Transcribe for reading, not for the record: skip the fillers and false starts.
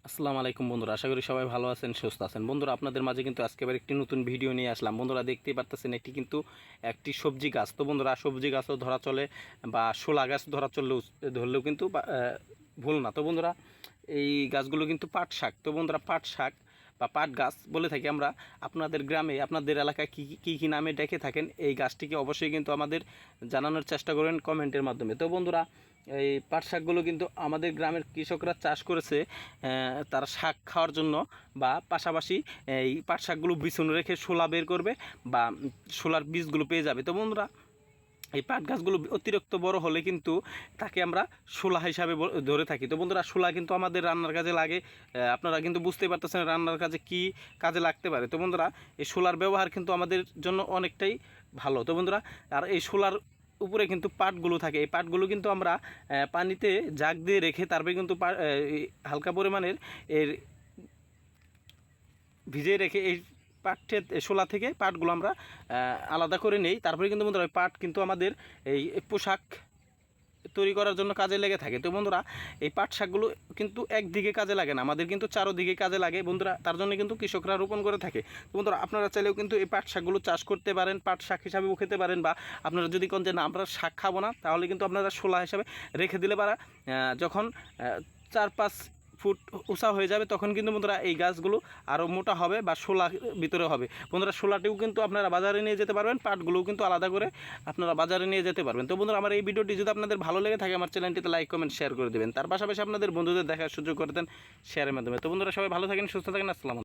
আসসালামু আলাইকুম বন্ধুরা, আশা করি সবাই ভালো আছেন, সুস্থ আছেন। বন্ধুরা, আপনাদের মাঝে কিন্তু আজকে আবার একটি নতুন ভিডিও নিয়ে আসলাম। বন্ধুরা, দেখতেই পারতেছেন এটি কিন্তু একটি সবজি গাছ। তো বন্ধুরা, সবজি গাছও ধরা চলে বা শোলা গাছ ধরলেও কিন্তু ভুল না। তো বন্ধুরা, এই গাছগুলো কিন্তু পাট শাক। তো বন্ধুরা, পাট শাক বা পাট গাছ বলে থাকি আমরা। আপনাদের গ্রামে, আপনাদের এলাকায় কী কী নামে ডেকে থাকেন, এই গাছটিকে অবশ্যই কিন্তু আমাদের জানানোর চেষ্টা করেন কমেন্টের মাধ্যমে। তো বন্ধুরা, এই পাট শাকগুলো কিন্তু আমাদের গ্রামের কৃষকরা চাষ করেছে তারা শাক খাওয়ার জন্য, বা পাশাপাশি এই পাট শাকগুলো বিছুন রেখে শোলা বের করবে বা শোলার বীজগুলো পেয়ে যাবে। তো বন্ধুরা, এই পাট গাছগুলো অতিরিক্ত বড় হলে কিন্তু তাকে আমরা শোলা হিসাবে ধরে থাকি। তো বন্ধুরা, শোলা কিন্তু আমাদের রান্নার কাজে লাগে। আপনারা কিন্তু বুঝতেই পারতেছেন রান্নার কাজে কি কাজে লাগতে পারে। তো বন্ধুরা, এই শোলার ব্যবহার কিন্তু আমাদের জন্য অনেকটাই ভালো। তো বন্ধুরা, আর এই শোলার উপরে কিন্তু পাটগুলো থাকে। এই পাটগুলো কিন্তু আমরা পানিতে জাগ দিয়ে রেখে তারপরে কিন্তু হালকা পরিমাণের এর ভিজিয়ে রেখে এই পাটের শোলা থেকে পাটগুলো আমরা আলাদা করে নেই। তারপরে কিন্তু বন্ধুরা, ওই পাট কিন্তু আমাদের এই পোশাক তৈরি করার জন্য কাজে লেগে থাকে। তো বন্ধুরা, এই পাট শাকগুলো কিন্তু একদিকে কাজে লাগে না, আমাদের কিন্তু চারোদিকে কাজে লাগে বন্ধুরা। তার জন্য কিন্তু কৃষকরা রোপণ করে থাকে। তো বন্ধুরা, আপনারা চাইলেও কিন্তু এই পাট শাকগুলো চাষ করতে পারেন, পাট শাক হিসাবেও খেতে পারেন, বা আপনারা যদি কোন যে না আমরা শাক খাবো না, তাহলে কিন্তু আপনারা শোলা হিসাবে রেখে দিলে পারা যখন 4-5 ফুট উঁচা হয়ে যাবে, তখন কিন্তু বন্ধুরা এই গাছগুলো আরও মোটা হবে বা শোলা ভিতরে হবে। বন্ধুরা, শোলাটিও কিন্তু আপনারা বাজারে নিয়ে যেতে পারবেন, পাটগুলোও কিন্তু আলাদা করে আপনারা বাজারে নিয়ে যেতে পারবেন। তো বন্ধুরা, আমার এই ভিডিওটি যদি আপনাদের ভালো লেগে থাকে, আমার চ্যানেলটিতে লাইক কমেন্ট শেয়ার করে দেবেন। তার পাশাপাশি আপনাদের বন্ধুদের দেখার সুযোগ করে দেন শেয়ারের মাধ্যমে। তো বন্ধুরা, সবাই ভালো থাকেন, সুস্থ থাকেন। আসসালামু আলাইকুম।